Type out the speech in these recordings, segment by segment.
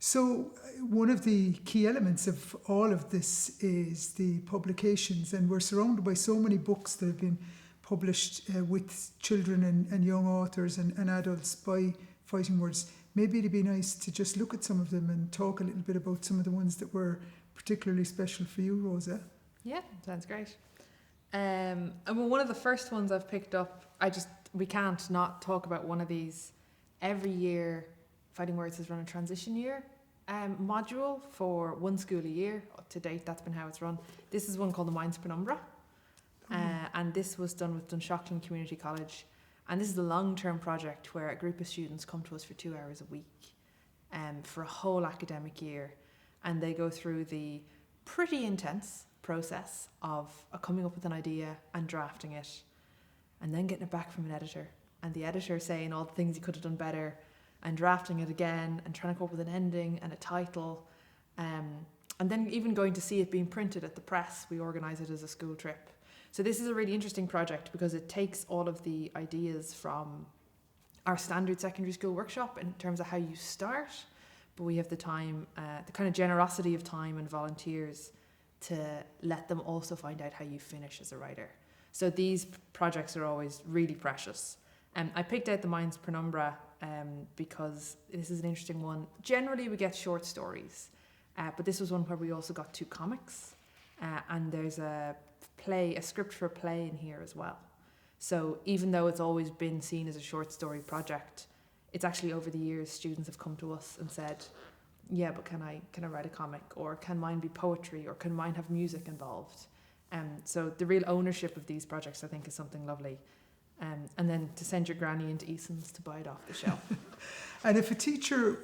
So one of the key elements of all of this is the publications, and we're surrounded by so many books that have been published with children and young authors and adults by Fighting Words. Maybe it'd be nice to just look at some of them and talk a little bit about some of the ones that were particularly special for you, Rosa. Yeah, sounds great. And one of the first ones I've picked up, we can't not talk about one of these. Every year, Fighting Words has run a transition year module for one school a year. To date, that's been how it's run. This is one called the Minds Penumbra. And this was done with Dunshaughlin Community College. And this is a long-term project where a group of students come to us for 2 hours a week for a whole academic year. And they go through the pretty intense process of coming up with an idea and drafting it and then getting it back from an editor. And the editor saying all the things you could have done better and drafting it again and trying to come up with an ending and a title. And then even going to see it being printed at the press. We organise it as a school trip. So this is a really interesting project because it takes all of the ideas from our standard secondary school workshop in terms of how you start, but we have the time, the kind of generosity of time and volunteers to let them also find out how you finish as a writer. So these projects are always really precious. I picked out the Minds Penumbra because this is an interesting one. Generally we get short stories, but this was one where we also got 2 comics, and there's a script for a play in here as well. So even though it's always been seen as a short story project, it's actually over the years students have come to us and said, yeah, but can I write a comic, or can mine be poetry, or can mine have music involved? So the real ownership of these projects I think is something lovely. And then to send your granny into Eason's to buy it off the shelf. And if a teacher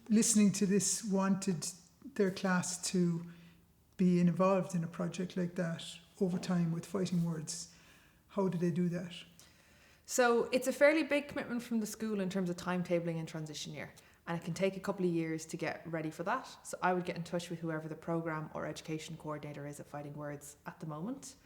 listening to this wanted their class to be involved in a project like that over time with Fighting Words, how do they do that? So it's a fairly big commitment from the school in terms of timetabling and transition year, and it can take a couple of years to get ready for that. So I would get in touch with whoever the programme or education coordinator is at Fighting Words at the moment.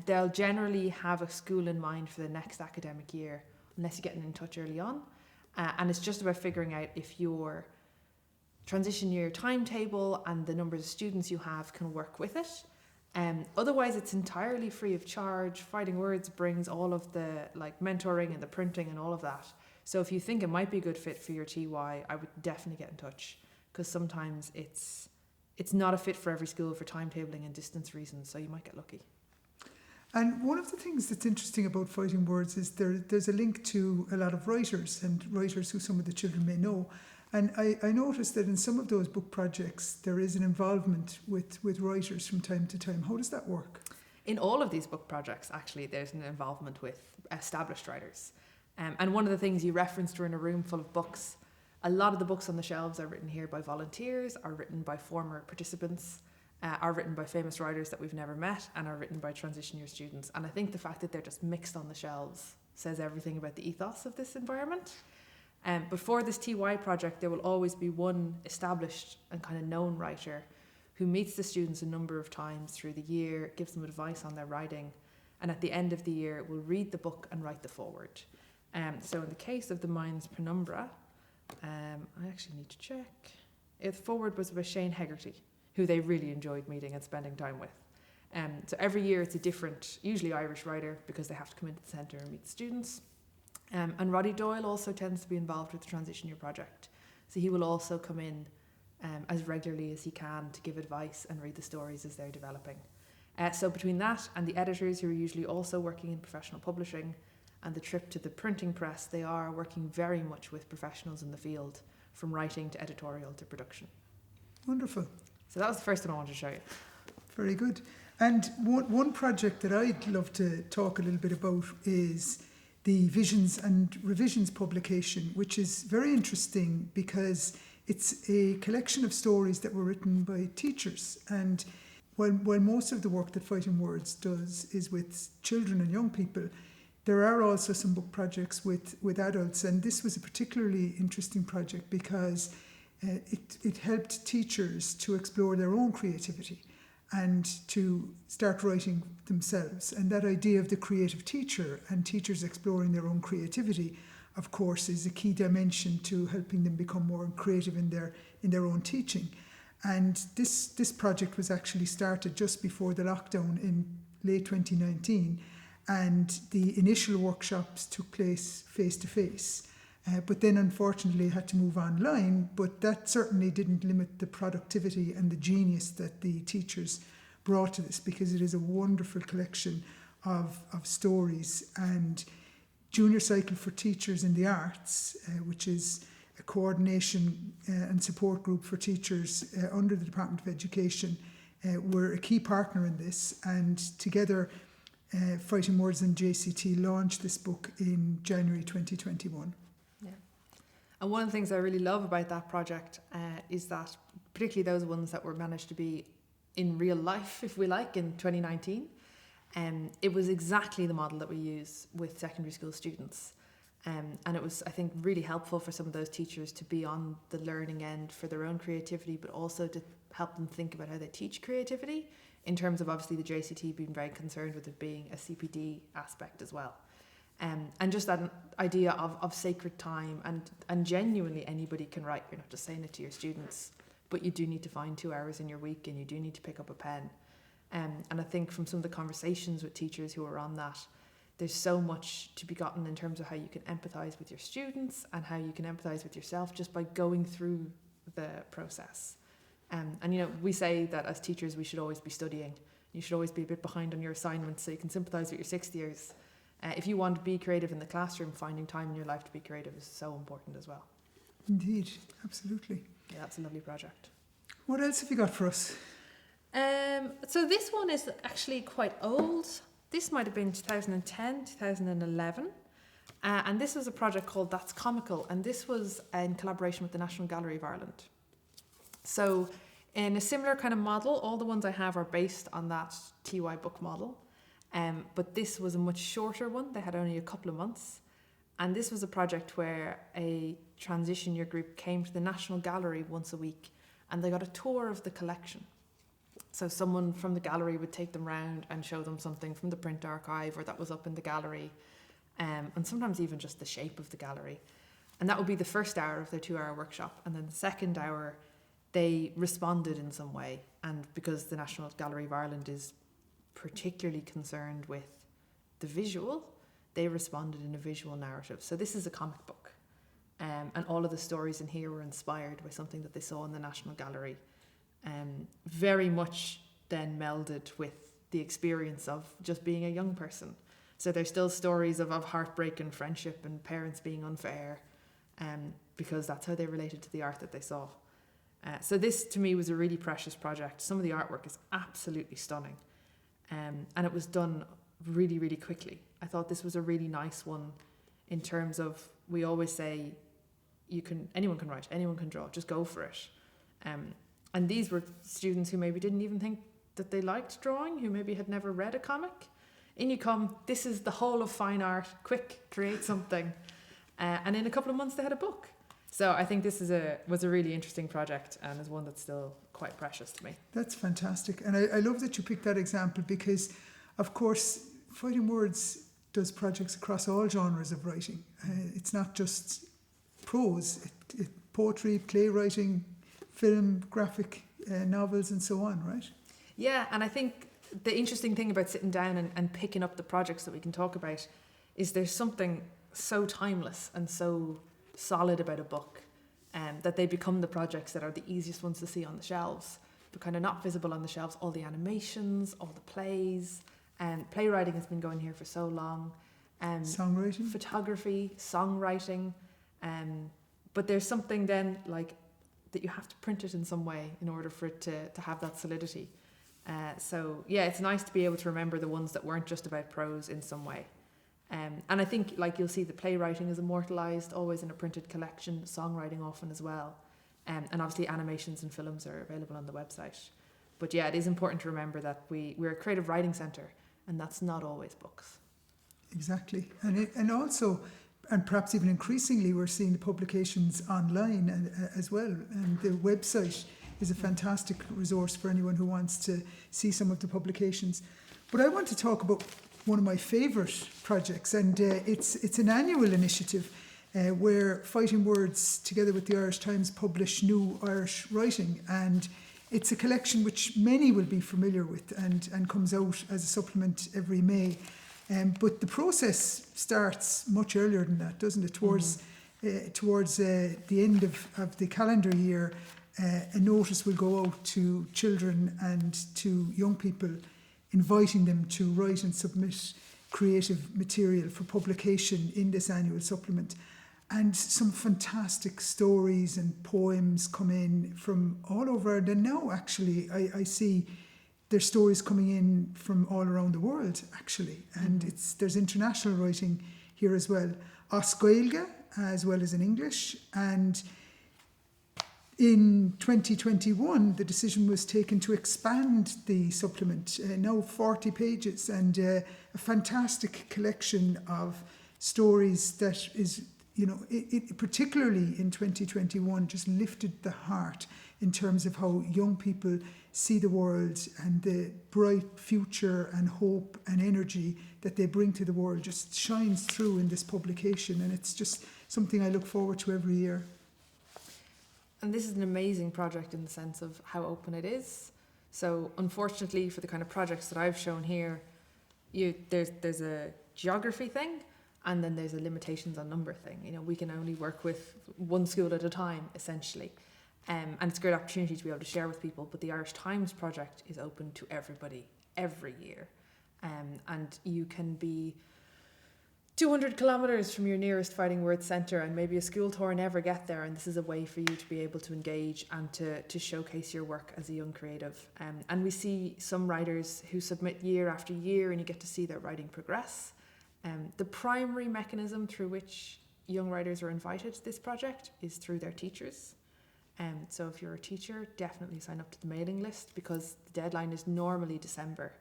They'll generally have a school in mind for the next academic year, unless you're getting in touch early on. And it's just about figuring out if your transition year timetable and the numbers of students you have can work with it. Otherwise, it's entirely free of charge. Fighting Words brings all of the mentoring and the printing and all of that. So if you think it might be a good fit for your TY, I would definitely get in touch, because sometimes it's not a fit for every school for timetabling and distance reasons, so you might get lucky. And one of the things that's interesting about Fighting Words is there's a link to a lot of writers, and writers who some of the children may know. And I noticed that in some of those book projects, there is an involvement with writers from time to time. How does that work? In all of these book projects, actually, there's an involvement with established writers. And one of the things you referenced were in a room full of books. A lot of the books on the shelves are written here by volunteers, are written by former participants, are written by famous writers that we've never met, and are written by transition year students. And I think the fact that they're just mixed on the shelves says everything about the ethos of this environment. But for this TY project, there will always be one established and kind of known writer who meets the students a number of times through the year, gives them advice on their writing, and at the end of the year will read the book and write the foreword. So in the case of the Minds Penumbra, I actually need to check. The foreword was by Shane Hegarty, who they really enjoyed meeting and spending time with. So every year it's a different, usually Irish writer, because they have to come into the centre and meet the students. And Roddy Doyle also tends to be involved with the Transition Year project. So he will also come in as regularly as he can to give advice and read the stories as they're developing. So between that and the editors, who are usually also working in professional publishing, and the trip to the printing press, they are working very much with professionals in the field, from writing to editorial to production. Wonderful. So that was the first one I wanted to show you. Very good. And one project that I'd love to talk a little bit about is the Visions and Revisions publication, which is very interesting because it's a collection of stories that were written by teachers. And while most of the work that Fighting Words does is with children and young people, there are also some book projects with adults. And this was a particularly interesting project because it helped teachers to explore their own creativity and to start writing themselves. And that idea of the creative teacher and teachers exploring their own creativity, of course, is a key dimension to helping them become more creative in their own teaching. And this project was actually started just before the lockdown in late 2019, and the initial workshops took place face-to-face. But then unfortunately had to move online, but that certainly didn't limit the productivity and the genius that the teachers brought to this, because it is a wonderful collection of stories. And Junior Cycle for Teachers in the Arts, which is a coordination and support group for teachers under the Department of Education, were a key partner in this, and together Fighting Words and JCT launched this book in January 2021. And one of the things I really love about that project is that, particularly those ones that were managed to be in real life, if we like, in 2019, it was exactly the model that we use with secondary school students. And it was, I think, really helpful for some of those teachers to be on the learning end for their own creativity, but also to help them think about how they teach creativity, in terms of obviously the JCT being very concerned with it being a CPD aspect as well. And just that idea of sacred time, and genuinely anybody can write. You're not just saying it to your students, but you do need to find 2 hours in your week, and you do need to pick up a pen. And I think from some of the conversations with teachers who are on that, there's so much to be gotten in terms of how you can empathise with your students and how you can empathise with yourself just by going through the process. And you know, we say that as teachers we should always be studying. You should always be a bit behind on your assignments so you can sympathise with your sixth years. If you want to be creative in the classroom, finding time in your life to be creative is so important as well. Indeed, absolutely. Yeah, that's a lovely project. What else have you got for us? So this one is actually quite old. This might have been 2010, 2011. And this was a project called That's Comical. And this was in collaboration with the National Gallery of Ireland. So in a similar kind of model, all the ones I have are based on that TY book model. But this was a much shorter one. They had only a couple of months. And this was a project where a transition year group came to the National Gallery once a week, and they got a tour of the collection. So someone from the gallery would take them round and show them something from the print archive or that was up in the gallery, and sometimes even just the shape of the gallery. And that would be the first hour of their 2-hour workshop. And then the second hour, they responded in some way. And because the National Gallery of Ireland is particularly concerned with the visual, they responded in a visual narrative. So this is a comic book, and all of the stories in here were inspired by something that they saw in the National Gallery, very much then melded with the experience of just being a young person. So there's still stories of heartbreak and friendship and parents being unfair, because that's how they related to the art that they saw. So this to me was a really precious project. Some of the artwork is absolutely stunning. And it was done really, really quickly. I thought this was a really nice one in terms of, we always say, anyone can write, anyone can draw, just go for it. And these were students who maybe didn't even think that they liked drawing, who maybe had never read a comic. In you come, this is the whole of fine art, quick, create something. And in a couple of months they had a book. So I think this was a really interesting project, and is one that's still quite precious to me. That's fantastic. And I love that you picked that example, because, of course, Fighting Words does projects across all genres of writing. It's not just prose, poetry, playwriting, film, graphic novels and so on, right? Yeah, and I think the interesting thing about sitting down and picking up the projects that we can talk about is there's something so timeless and so solid about a book, that they become the projects that are the easiest ones to see on the shelves, but kind of not visible on the shelves. All the animations, all the plays, and playwriting has been going here for so long. Songwriting, photography, songwriting, but there's something then like that you have to print it in some way in order for it to have that solidity. So yeah, it's nice to be able to remember the ones that weren't just about prose in some way. And I think, like, you'll see the playwriting is immortalised always in a printed collection, songwriting often as well, and obviously animations and films are available on the website. But yeah, it is important to remember that we're a creative writing centre, and that's not always books. Exactly. And also, and perhaps even increasingly, we're seeing the publications online as well, and the website is a fantastic resource for anyone who wants to see some of the publications. But I want to talk about one of my favourite projects, and it's an annual initiative where Fighting Words, together with the Irish Times, publish New Irish Writing. And it's a collection which many will be familiar with and comes out as a supplement every May. But the process starts much earlier than that, doesn't it? Towards the end of the calendar year, a notice will go out to children and to young people, inviting them to write and submit creative material for publication in this annual supplement. And some fantastic stories and poems come in from all over Ireland. And now, actually, I see there's stories coming in from all around the world, actually. And there's international writing here as well. As Gaeilge, as well as in English. And in 2021, the decision was taken to expand the supplement, now 40 pages, and a fantastic collection of stories that is, it particularly in 2021 just lifted the heart in terms of how young people see the world, and the bright future and hope and energy that they bring to the world just shines through in this publication. And it's just something I look forward to every year. And this is an amazing project in the sense of how open it is. So unfortunately, for the kind of projects that I've shown here, there's a geography thing, and then there's a limitations on number thing. We can only work with one school at a time, essentially. And it's a great opportunity to be able to share with people. But the Irish Times project is open to everybody every year. And you can be 200 kilometres from your nearest Fighting Words centre, and maybe a school tour never get there, and this is a way for you to be able to engage and to showcase your work as a young creative. And we see some writers who submit year after year, and you get to see their writing progress. The primary mechanism through which young writers are invited to this project is through their teachers. So if you're a teacher, definitely sign up to the mailing list, because the deadline is normally December.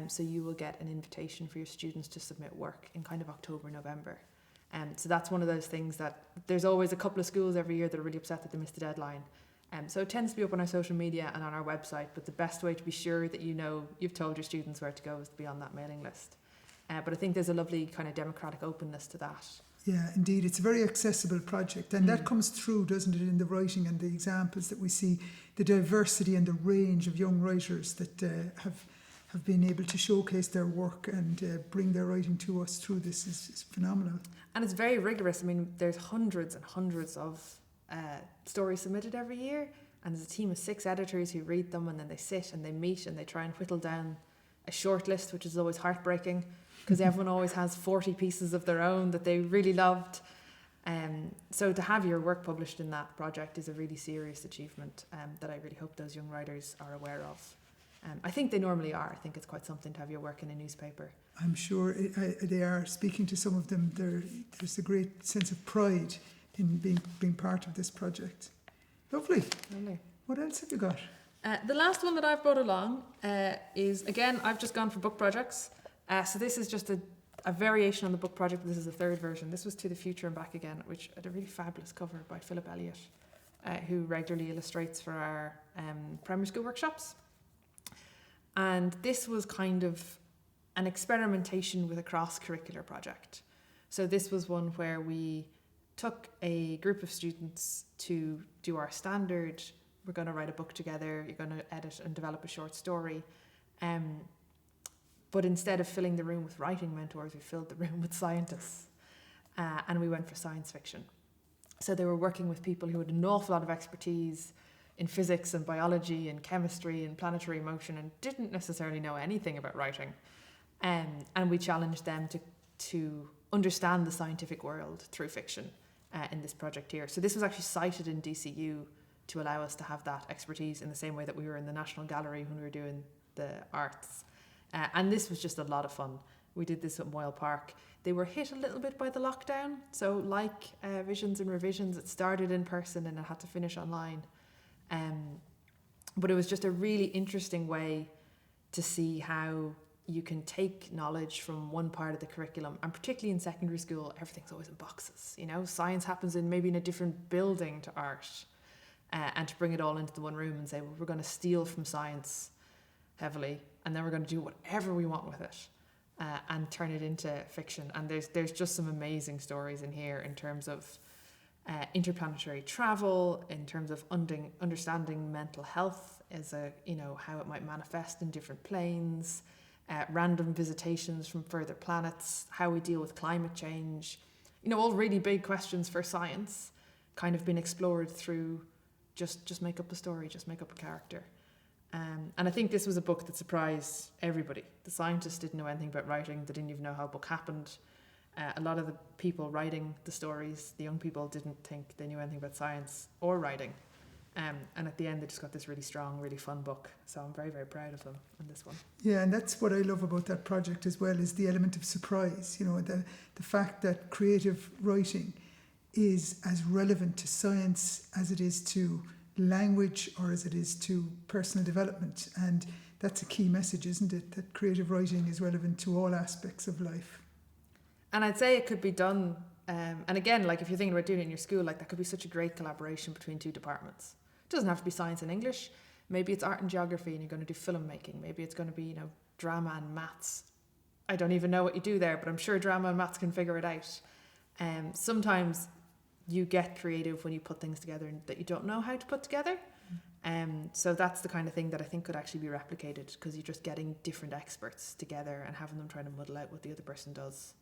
So you will get an invitation for your students to submit work in kind of October, November. So that's one of those things that there's always a couple of schools every year that are really upset that they missed the deadline. So it tends to be up on our social media and on our website, but the best way to be sure that you've told your students where to go is to be on that mailing list. But I think there's a lovely kind of democratic openness to that. Yeah, indeed. It's a very accessible project, and that comes through, doesn't it, in the writing and the examples that we see, the diversity and the range of young writers that have been able to showcase their work and bring their writing to us through this is phenomenal. And it's very rigorous. I mean, there's hundreds and hundreds of stories submitted every year, and there's a team of 6 editors who read them, and then they sit and they meet and they try and whittle down a short list, which is always heartbreaking, because everyone always has 40 pieces of their own that they really loved. So to have your work published in that project is a really serious achievement that I really hope those young writers are aware of. I think they normally are. I think it's quite something to have your work in a newspaper. I'm sure they are. Speaking to some of them, there's a great sense of pride in being part of this project. Lovely. What else have you got? The last one that I've brought along is, again, I've just gone for book projects. So this is just a variation on the book project. This is the 3rd version. This was To the Future and Back Again, which had a really fabulous cover by Philip Elliott, who regularly illustrates for our primary school workshops. And this was kind of an experimentation with a cross-curricular project. So this was one where we took a group of students to do our standard, we're going to write a book together, you're going to edit and develop a short story. But instead of filling the room with writing mentors, we filled the room with scientists. And we went for science fiction. So they were working with people who had an awful lot of expertise in physics and biology and chemistry and planetary motion, and didn't necessarily know anything about writing. And we challenged them to understand the scientific world through fiction in this project here. So this was actually cited in DCU to allow us to have that expertise in the same way that we were in the National Gallery when we were doing the arts. And this was just a lot of fun. We did this at Moyle Park. They were hit a little bit by the lockdown. So like Visions and Revisions, it started in person and it had to finish online. But it was just a really interesting way to see how you can take knowledge from one part of the curriculum, and particularly in secondary school, everything's always in boxes. Science happens maybe in a different building to art, and to bring it all into the one room and say, well, we're going to steal from science heavily, and then we're going to do whatever we want with it. and turn it into fiction. And there's just some amazing stories in here in terms of interplanetary travel, in terms of understanding mental health as how it might manifest in different planes, random visitations from further planets, how we deal with climate change, all really big questions for science kind of been explored through just make up a story, just make up a character. And I think this was a book that surprised everybody. The scientists didn't know anything about writing. They didn't even know how a book happened. A lot of the people writing the stories, the young people, didn't think they knew anything about science or writing. And at the end, they just got this really strong, really fun book. So I'm very, very proud of them on this one. Yeah, and that's what I love about that project as well, is the element of surprise. The fact that creative writing is as relevant to science as it is to language or as it is to personal development. And that's a key message, isn't it? That creative writing is relevant to all aspects of life. And I'd say it could be done, and again, like if you're thinking about doing it in your school, like that could be such a great collaboration between two departments. It doesn't have to be science and English. Maybe it's art and geography and you're going to do filmmaking. Maybe it's going to be, drama and maths. I don't even know what you do there, but I'm sure drama and maths can figure it out. Sometimes you get creative when you put things together that you don't know how to put together. So that's the kind of thing that I think could actually be replicated, because you're just getting different experts together and having them trying to muddle out what the other person does.